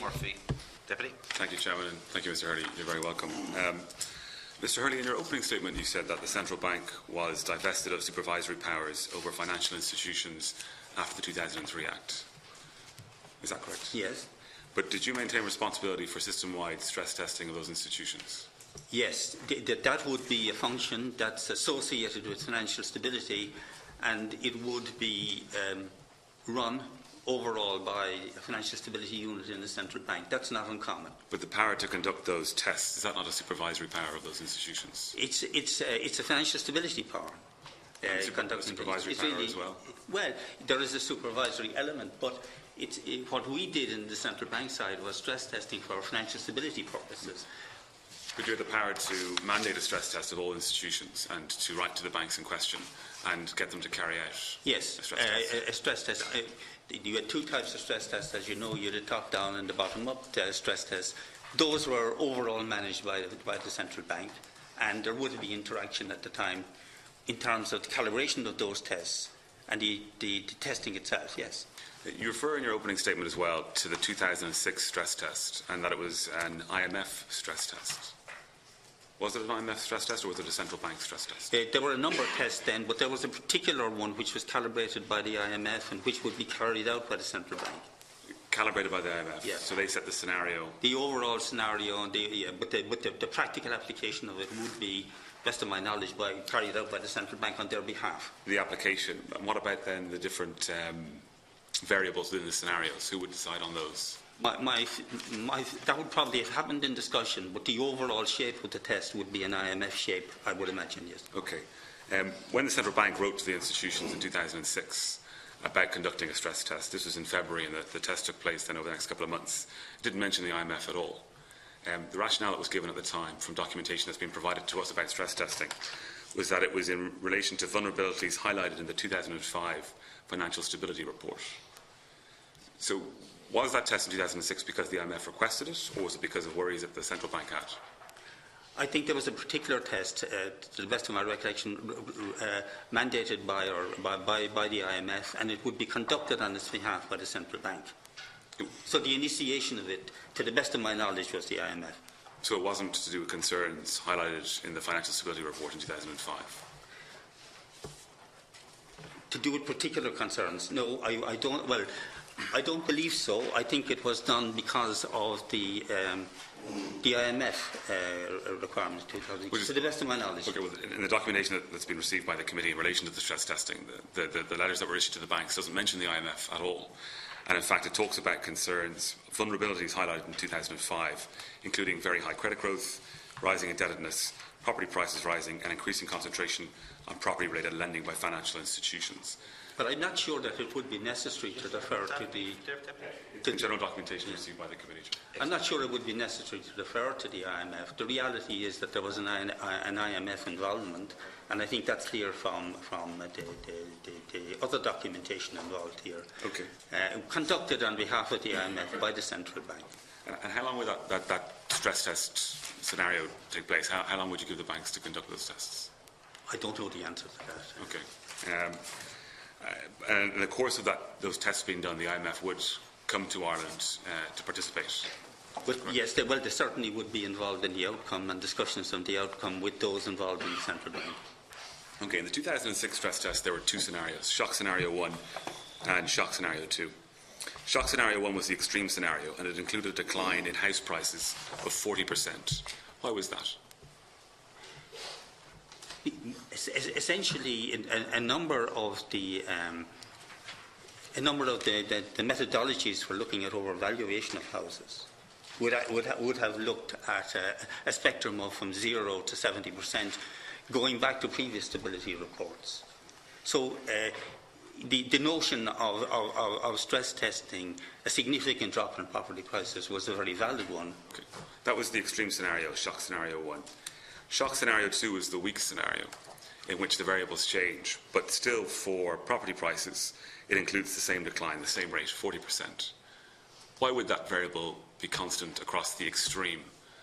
Murphy. Deputy. Thank you, Chairman, and thank you, Mr. Hurley. You're very welcome. Mr. Hurley, in your opening statement, you said that the Central Bank was divested of supervisory powers over financial institutions after the 2003 Act. Is that correct? Yes. But did you maintain responsibility for system-wide stress testing of those institutions? Yes. That would be a function that's associated with financial stability, and it would be run overall by a financial stability unit in the central bank. That's not uncommon. But the power to conduct those tests, is that not a supervisory power of those institutions? It's a financial stability power. Supervisory power as well? Well, there is a supervisory element, but what we did in the central bank side was stress testing for financial stability purposes. But you had the power to mandate a stress test of all institutions and to write to the banks in question and get them to carry out a stress test? You had two types of stress tests, as you know. You had a top-down and the bottom-up stress tests. Those were overall managed by the central bank, and there would be interaction at the time in terms of the calibration of those tests and the testing itself, yes. You refer in your opening statement as well to the 2006 stress test and that it was an IMF stress test. Was it an IMF stress test or was it a central bank stress test? There were a number of tests then, but there was a particular one which was calibrated by the IMF and which would be carried out by the central bank. Calibrated by the IMF? Yes. So they set the scenario? The overall scenario, but the practical application of it would be, best of my knowledge, carried out by the central bank on their behalf. The application. And what about then the different variables within the scenarios? Who would decide on those? That would probably have happened in discussion, but the overall shape of the test would be an IMF shape, I would imagine, yes. Okay. When the central bank wrote to the institutions in 2006 about conducting a stress test, this was in February and the test took place then over the next couple of months, it didn't mention the IMF at all. The rationale that was given at the time from documentation that's been provided to us about stress testing was that it was in relation to vulnerabilities highlighted in the 2005 Financial Stability Report. So was that test in 2006 because the IMF requested it, or was it because of worries that the central bank had? I think there was a particular test, to the best of my recollection, mandated by the IMF, and it would be conducted on its behalf by the central bank. So the initiation of it, to the best of my knowledge, was the IMF. So it wasn't to do with concerns highlighted in the Financial Stability Report in 2005? To do with particular concerns? No, I don't. Well, I don't believe so. I think it was done because of the IMF requirements, 2006, to the best of my knowledge. Okay, well, in the documentation that's been received by the committee in relation to the stress testing, the letters that were issued to the banks doesn't mention the IMF at all. And in fact, it talks about concerns, vulnerabilities highlighted in 2005, including very high credit growth, rising indebtedness, property prices rising, and increasing concentration on property-related lending by financial institutions. But I'm not sure that it would be necessary to refer to the general documentation received by the committee. I'm not sure it would be necessary to refer to the IMF. The reality is that there was an IMF involvement, and I think that's clear from the other documentation involved here. Okay. Conducted on behalf of the IMF by the central bank. And how long would that stress test scenario take place? How long would you give the banks to conduct those tests? I don't know the answer to that. Okay. And in the course of those tests being done, the IMF would come to Ireland to participate? But yes, they certainly would be involved in the outcome and discussions on the outcome with those involved in the central bank. Okay, in the 2006 stress test, there were two scenarios, shock scenario 1 and shock scenario 2. Shock scenario 1 was the extreme scenario, and it included a decline in house prices of 40%. Why was that? Essentially, a number of the methodologies for looking at overvaluation of houses would have looked at a spectrum of from 0 to 70%, going back to previous stability reports. So the notion of stress testing a significant drop in property prices was a very valid one. Okay. That was the extreme scenario, shock scenario 1. Shock scenario 2 is the weak scenario, in which the variables change, but still for property prices, it includes the same decline, the same rate, 40%. Why would that variable be constant across the extreme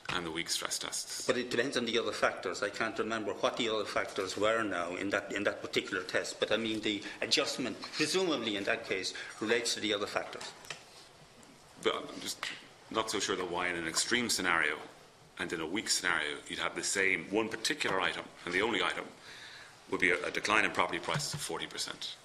and the weak stress tests? But it depends on the other factors. I can't remember what the other factors were now in that particular test, but I mean the adjustment, presumably in that case, relates to the other factors. But just not so sure that why in an extreme scenario and in a weak scenario you'd have the same one particular item, and the only item would be a decline in property prices of 40%.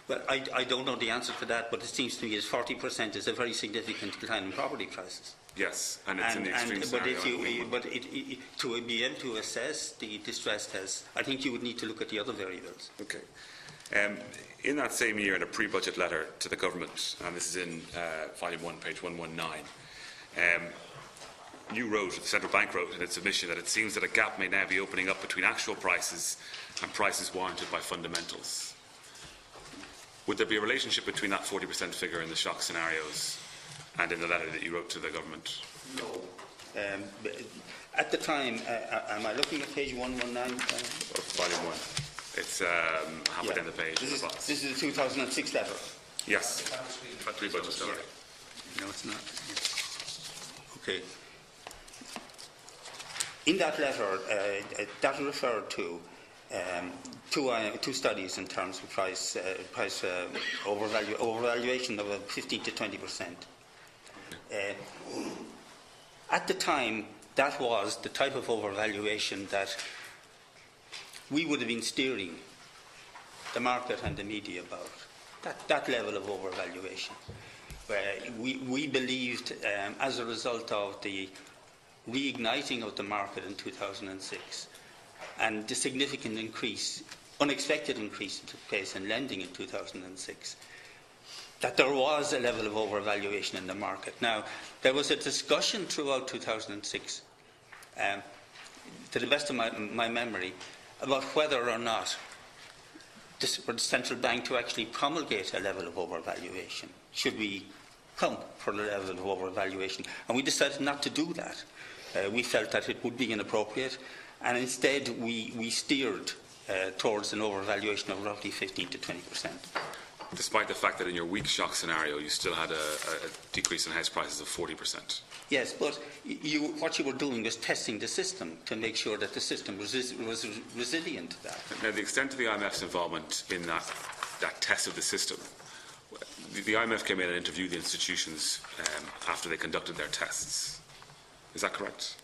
Well, I don't know the answer to that, but it seems to me that 40% is a very significant decline in property prices. Yes, and it's in the extreme scenario. To be able to assess the distress test, I think you would need to look at the other variables. Okay. In that same year, in a pre-budget letter to the government, and this is in volume 1, page 119, you wrote, the Central Bank wrote in its submission, that it seems that a gap may now be opening up between actual prices and prices warranted by fundamentals. Would there be a relationship between that 40% figure in the shock scenarios and in the letter that you wrote to the government? No. At the time, am I looking at page 119? Volume 1. It's halfway down the page. This is the 2006 letter? Yes. Pre-budget letter. No, it's not. Okay. In that letter, that referred to two studies in terms of price overvaluation of 15 to 20%. At the time, that was the type of overvaluation that we would have been steering the market and the media about. That level of overvaluation. We believed, as a result of the reigniting of the market in 2006 and the significant increase, unexpected increase that took place in lending in 2006, that there was a level of overvaluation in the market. Now, there was a discussion throughout 2006, to the best of my memory, about whether or not for the central bank to actually promulgate a level of overvaluation. Should we come for a level of overvaluation? And we decided not to do that. We felt that it would be inappropriate, and instead we steered towards an overvaluation of roughly 15 to 20%. Despite the fact that in your weak shock scenario you still had a decrease in house prices of 40%. Yes, but what you were doing was testing the system to make sure that the system was resilient to that. Now, the extent of the IMF's involvement in that test of the system, the IMF came in and interviewed the institutions after they conducted their tests. Is that correct?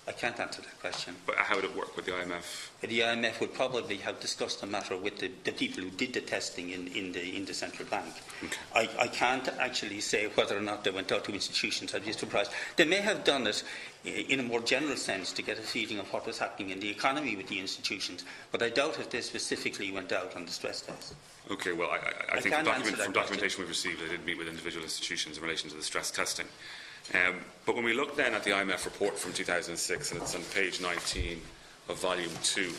I can't answer that question. But how would it work with the IMF? The IMF would probably have discussed the matter with the people who did the testing in the central bank. Okay. I can't actually say whether or not they went out to institutions. I'd be surprised. They may have done it in a more general sense to get a feeling of what was happening in the economy with the institutions, but I doubt if they specifically went out on the stress test. Okay, well, I think from documentation we've received, they did meet with individual institutions in relation to the stress testing. But when we look then at the IMF report from 2006, and it's on page 19 of volume 2, and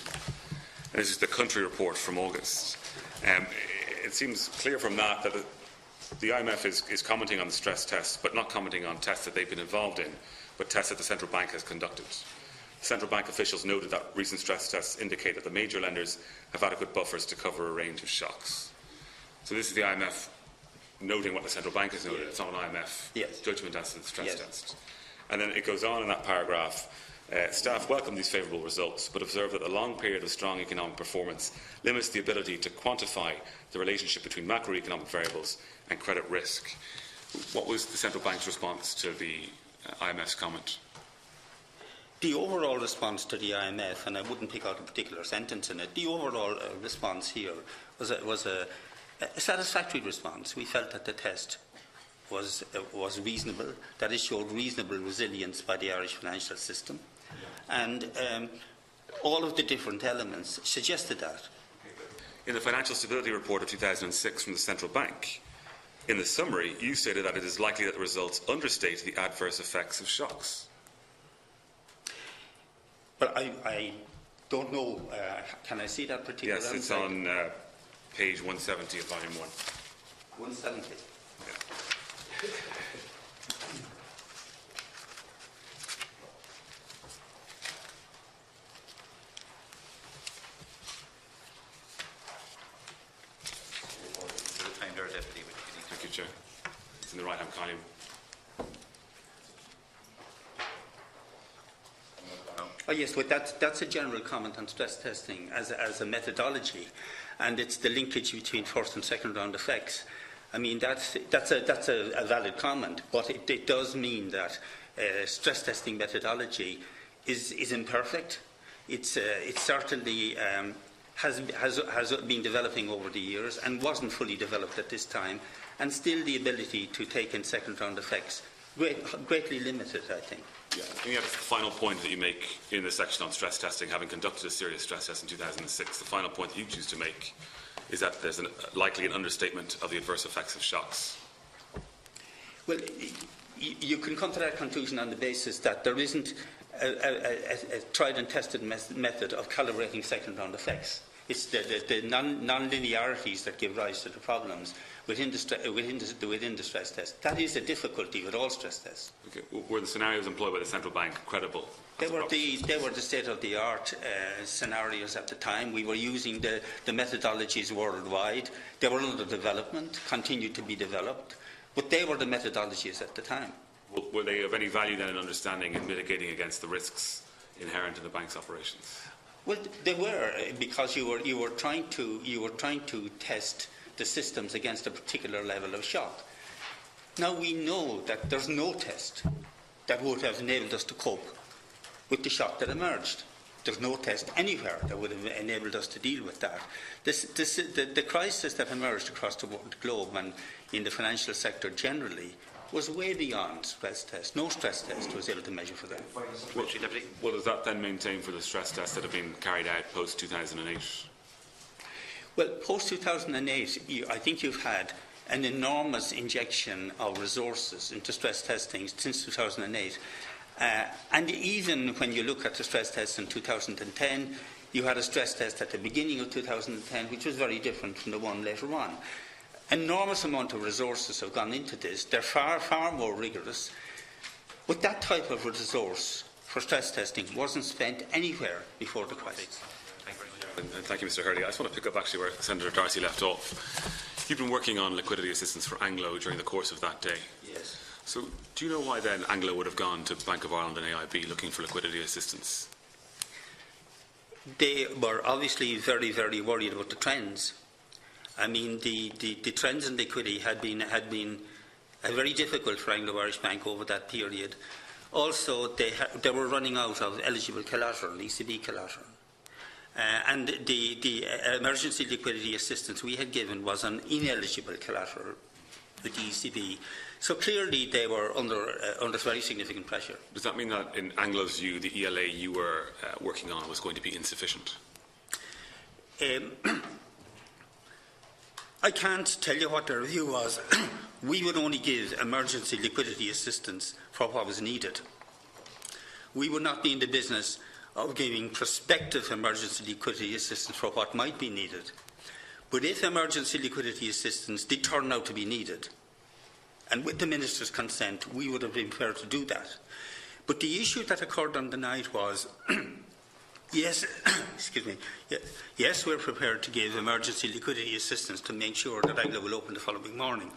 this is the country report from August, it seems clear from that the IMF is commenting on the stress tests, but not commenting on tests that they've been involved in, but tests that the central bank has conducted. Central bank officials noted that recent stress tests indicate that the major lenders have adequate buffers to cover a range of shocks. So this is the IMF noting what the central bank has noted. It's not an IMF judgment as to the stress test. And then it goes on in that paragraph, staff welcome these favourable results, but observe that the long period of strong economic performance limits the ability to quantify the relationship between macroeconomic variables and credit risk. What was the central bank's response to the IMF's comment? The overall response to the IMF, and I wouldn't pick out a particular sentence in it, the overall response here was a satisfactory response. We felt that the test was reasonable, that it showed reasonable resilience by the Irish financial system, and all of the different elements suggested that. In the Financial Stability Report of 2006 from the Central Bank, in the summary, you stated that it is likely that the results understate the adverse effects of shocks. But I don't know. Can I see that particular? Yes, it's on page 170 of volume 1. 170. Yeah. Thank you, Chair. It's in the right-hand column. Oh yes, but that's a general comment on stress testing as a methodology, and it's the linkage between first and second round effects. I mean, that's a valid comment, but it does mean that stress testing methodology is imperfect. It certainly has been developing over the years and wasn't fully developed at this time, and still the ability to take in second-round effects greatly limited, I think. Yeah, I think that's the final point that you make in the section on stress testing, having conducted a serious stress test in 2006. The final point that you choose to make is that there's likely an understatement of the adverse effects of shocks. Well, you can come to that conclusion on the basis that there isn't a tried and tested method of calibrating second-round effects. It's the non-linearities that give rise to the problems within the stress test. That is a difficulty with all stress tests. Okay. Were the scenarios employed by the central bank credible? They were the state-of-the-art scenarios at the time. We were using the methodologies worldwide. They were under development, continued to be developed, but they were the methodologies at the time. Were they of any value then in understanding and mitigating against the risks inherent in the bank's operations? Well, they were, because you were trying to test the systems against a particular level of shock. Now we know that there's no test that would have enabled us to cope with the shock that emerged. There's no test anywhere that would have enabled us to deal with that. The crisis that emerged across the globe and in the financial sector generally was way beyond stress test. No stress test was able to measure for that. What does that then maintain for the stress tests that have been carried out post-2008? Well, post-2008, I think you've had an enormous injection of resources into stress testing since 2008. And even when you look at the stress tests in 2010, you had a stress test at the beginning of 2010, which was very different from the one later on. Enormous amount of resources have gone into this. They're far, far more rigorous. But that type of resource for stress testing wasn't spent anywhere before the crisis. And thank you, Mr. Hurley. I just want to pick up actually where Senator Darcy left off. You've been working on liquidity assistance for Anglo during the course of that day. Yes. So do you know why then Anglo would have gone to Bank of Ireland and AIB looking for liquidity assistance? They were obviously very, very worried about the trends. I mean, the trends in liquidity had been very difficult for Anglo-Irish Bank over that period. Also, they were running out of eligible collateral, ECB collateral. And the emergency liquidity assistance we had given was on ineligible collateral with the ECB. So clearly they were under very significant pressure. Does that mean that in Anglo's view, the ELA you were working on was going to be insufficient? I can't tell you what their view was. We would only give emergency liquidity assistance for what was needed. We would not be in the business of giving prospective emergency liquidity assistance for what might be needed. But if emergency liquidity assistance did turn out to be needed, and with the Minister's consent, we would have been prepared to do that. But the issue that occurred on the night was, yes, excuse me, yes, we're prepared to give emergency liquidity assistance to make sure that Anglo will open the following morning.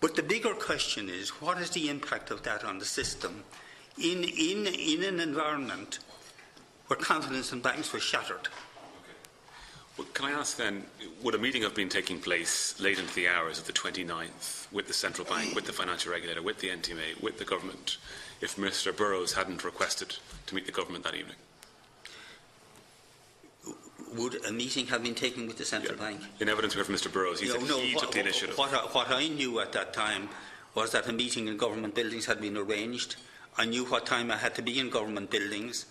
But the bigger question is, what is the impact of that on the system in an environment where confidence in banks was shattered? Well, can I ask then, would a meeting have been taking place late into the hours of the 29th with the central bank, with the financial regulator, with the NTMA, with the government, if Mr. Burrows hadn't requested to meet the government that evening? Would a meeting have been taken with the central bank? In evidence we heard from Mr. Burrows, he said he took the initiative. What I knew at that time was that a meeting in government buildings had been arranged. I knew what time I had to be in government buildings.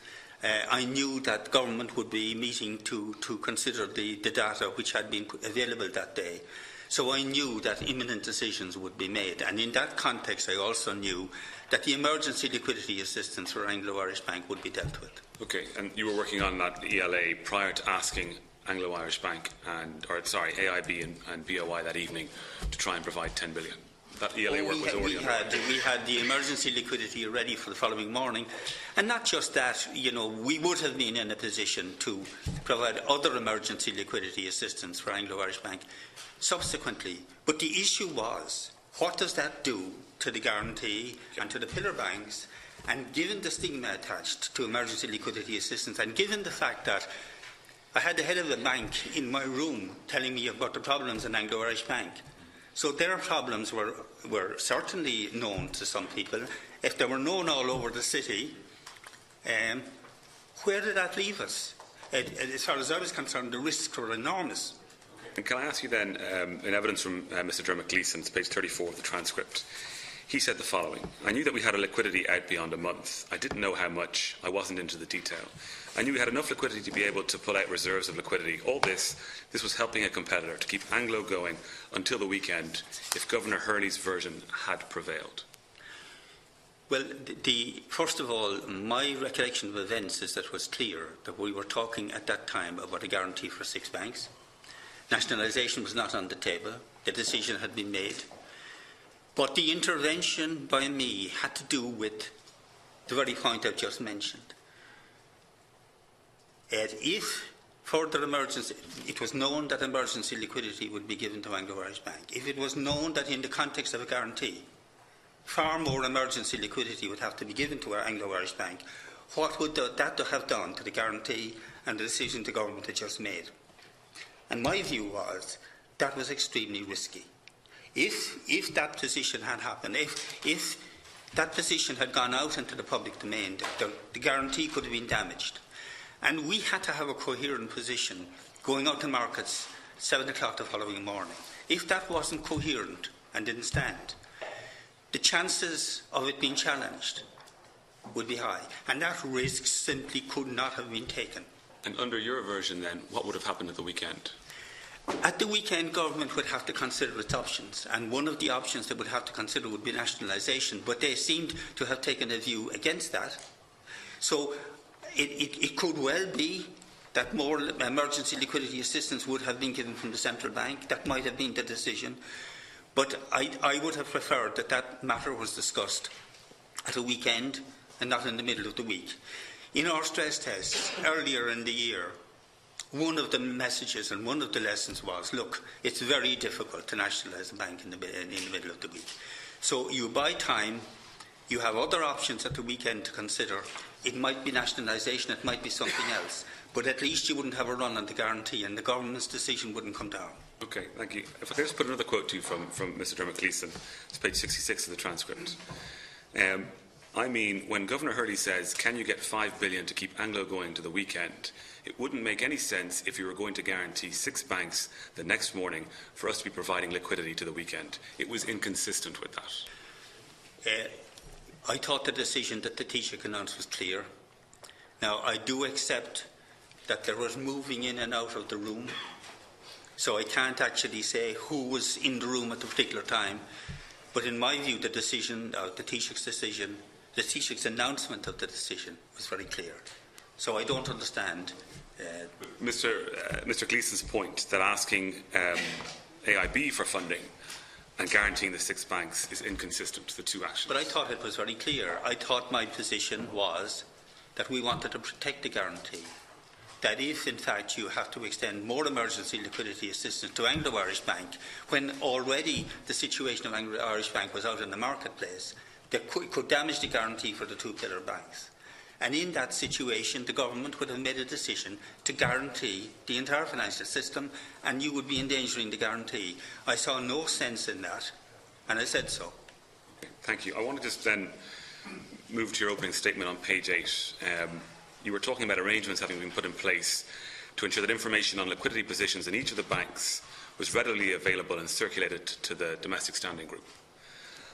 I knew that government would be meeting to consider the data which had been available that day. So I knew that imminent decisions would be made. And in that context, I also knew that the emergency liquidity assistance for Anglo-Irish Bank would be dealt with. Okay, and you were working on that ELA prior to asking Anglo-Irish Bank AIB and BOI that evening to try and provide 10 billion. That ELA work was already we had the emergency liquidity ready for the following morning, and not just that. We would have been in a position to provide other emergency liquidity assistance for Anglo-Irish Bank subsequently. But the issue was, what does that do to the guarantee and to the pillar banks? And given the stigma attached to emergency liquidity assistance, and given the fact that I had the head of the bank in my room telling me about the problems in Anglo-Irish Bank, So their problems were certainly known to some people. If they were known all over the city, where did that leave us? As far as I was concerned, the risks were enormous. And can I ask you then, in evidence from Mr. Dermot Gleeson, it's page 34 of the transcript, he said the following: I knew that we had a liquidity out beyond a month. I didn't know how much. I wasn't into the detail. I knew we had enough liquidity to be able to pull out reserves of liquidity. All this was helping a competitor to keep Anglo going until the weekend if Governor Hurley's version had prevailed. Well, first of all, my recollection of events is that it was clear that we were talking at that time about a guarantee for 6 banks. Nationalisation was not on the table. The decision had been made. But the intervention by me had to do with the very point I've just mentioned. If further emergency, it was known that emergency liquidity would be given to Anglo-Irish Bank. If it was known that in the context of a guarantee, far more emergency liquidity would have to be given to our Anglo-Irish Bank, what would that have done to the guarantee and the decision the government had just made? And my view was that was extremely risky. If that position had happened, if that position had gone out into the public domain, the guarantee could have been damaged. And we had to have a coherent position going out to markets 7 o'clock the following morning. If that wasn't coherent and didn't stand, the chances of it being challenged would be high. And that risk simply could not have been taken. And under your version then, what would have happened at the weekend? At the weekend, government would have to consider its options, and one of the options they would have to consider would be nationalisation, but they seemed to have taken a view against that. So it could well be that more emergency liquidity assistance would have been given from the central bank. That might have been the decision. But I would have preferred that matter was discussed at a weekend and not in the middle of the week. In our stress tests earlier in the year, one of the messages and one of the lessons was, look, it's very difficult to nationalise a bank in the middle of the week. So you buy time, you have other options at the weekend to consider. It might be nationalisation, it might be something else, but at least you wouldn't have a run on the guarantee and the government's decision wouldn't come down. Okay, thank you. If I could just put another quote to you from Mr. Dermot Gleeson, it's page 66 of the transcript. I mean, when Governor Hurley says, can you get $5 billion to keep Anglo going to the weekend, it wouldn't make any sense if you were going to guarantee 6 banks the next morning for us to be providing liquidity to the weekend. It was inconsistent with that. I thought the decision that the Taoiseach announced was clear. Now, I do accept that there was moving in and out of the room, so I can't actually say who was in the room at the particular time. But in my view, the decision, the Taoiseach's decision, the Taoiseach's announcement of the decision was very clear. So I don't understand. Mr. Gleeson's point that asking AIB for funding and guaranteeing the 6 banks is inconsistent, the two actions. But I thought it was very clear. I thought my position was that we wanted to protect the guarantee. That if, in fact, you have to extend more emergency liquidity assistance to Anglo-Irish Bank, when already the situation of Anglo-Irish Bank was out in the marketplace, that could damage the guarantee for the 2 pillar banks. And in that situation, the government would have made a decision to guarantee the entire financial system, and you would be endangering the guarantee. I saw no sense in that, and I said so. Okay, thank you. I want to just then move to your opening statement on page 8. You were talking about arrangements having been put in place to ensure that information on liquidity positions in each of the banks was readily available and circulated to the domestic standing group.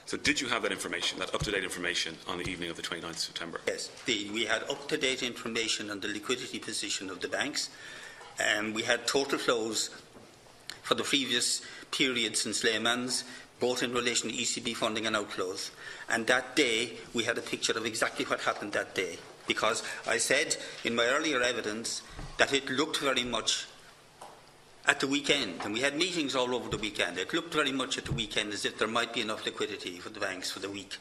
So did you have that information, that up-to-date information, on the evening of the 29th of September? Yes, we had up-to-date information on the liquidity position of the banks. We had total flows for the previous period since Lehman's, both in relation to ECB funding and outflows. And that day, we had a picture of exactly what happened that day. Because I said in my earlier evidence that it looked very much at the weekend, and we had meetings all over the weekend, it looked very much at the weekend as if there might be enough liquidity for the banks for the week.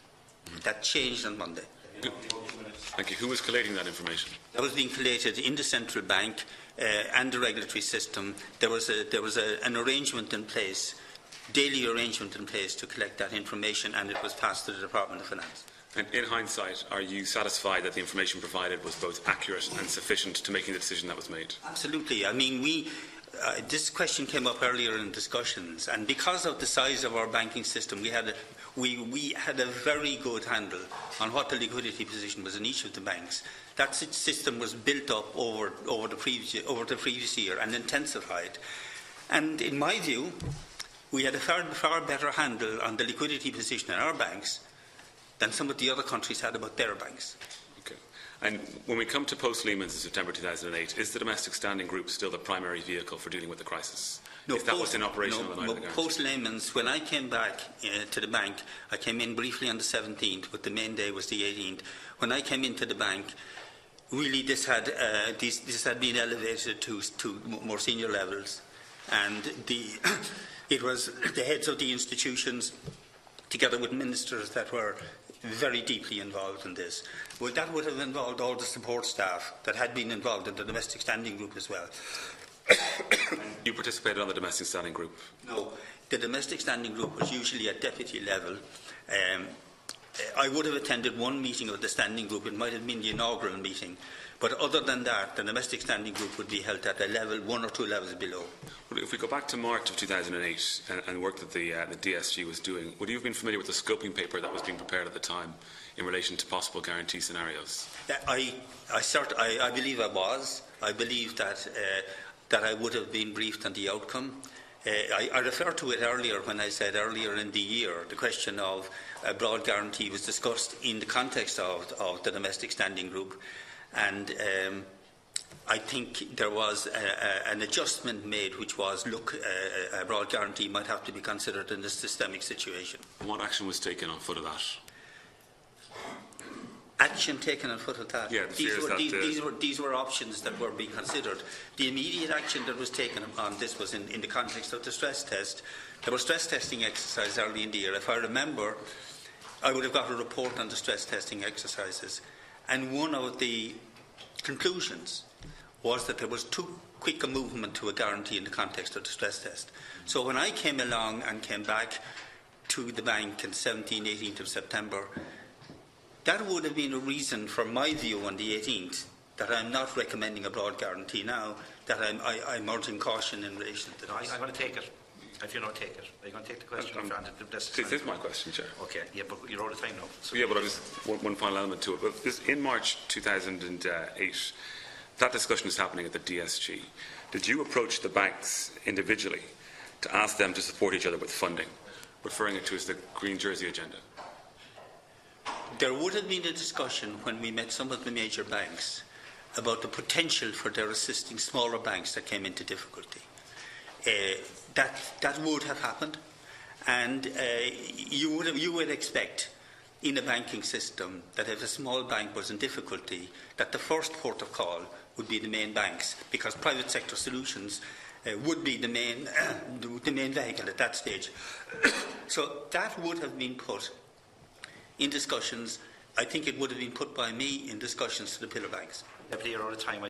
That changed on Monday. Thank you. Who was collating that information? That was being collated in the central bank and the regulatory system. There was an arrangement in place, daily arrangement in place to collect that information, and it was passed to the Department of Finance. And in hindsight, are you satisfied that the information provided was both accurate and sufficient to making the decision that was made? Absolutely. I mean, This question came up earlier in discussions, and because of the size of our banking system, we had a very good handle on what the liquidity position was in each of the banks. That system was built up over the previous year and intensified. And in my view, we had a far better handle on the liquidity position in our banks than some of the other countries had about their banks. And when we come to post-Lehman's in September 2008, is the domestic standing group still the primary vehicle for dealing with the crisis? No, if that was in operation on the night of the guarantee? Post-Lehman's, when I came back to the bank, I came in briefly on the 17th, but the main day was the 18th. When I came into the bank, really this had been elevated to more senior levels, and it was the heads of the institutions, together with ministers that were very deeply involved in this. Well, that would have involved all the support staff that had been involved in the domestic standing group as well. You participated on the domestic standing group? No, the domestic standing group was usually at deputy level. I would have attended one meeting of the standing group. It might have been the inaugural meeting. But other than that, the domestic standing group would be held at a level, 1 or 2 levels below. Well, if we go back to March of 2008 and work that the DSG was doing, would you have been familiar with the scoping paper that was being prepared at the time in relation to possible guarantee scenarios? I believe I was. I believe that I would have been briefed on the outcome. I referred to it earlier when I said earlier in the year the question of a broad guarantee was discussed in the context of the domestic standing group, and I think there was an adjustment made, which was, look, a broad guarantee might have to be considered in this systemic situation. And what action was taken on foot of that? Action taken on foot of that. Yeah, these were options that were being considered. The immediate action that was taken on this was in the context of the stress test. There were stress testing exercises early in the year. If I remember, I would have got a report on the stress testing exercises, and one of the conclusions was that there was too quick a movement to a guarantee in the context of the stress test. So when I came along and came back to the bank on 17th, 18th of September, that would have been a reason for my view on the 18th that I'm not recommending a broad guarantee now, that I'm urging caution in relation to this. I'm going to take it. If you don't take it, are you going to take the question? This is my question, Chair. Okay, yeah, but you're out of time now. So yeah, but I just one final element to it. But in March 2008, that discussion is happening at the DSG. Did you approach the banks individually to ask them to support each other with funding, referring it to as the Green Jersey agenda? There would have been a discussion when we met some of the major banks about the potential for their assisting smaller banks that came into difficulty. That would have happened, and you would expect in a banking system that if a small bank was in difficulty, that the first port of call would be the main banks, because private sector solutions would be the main vehicle at that stage. So that would have been put in discussions. I think it would have been put by me in discussions to the pillar banks. Deputy, you're out of time.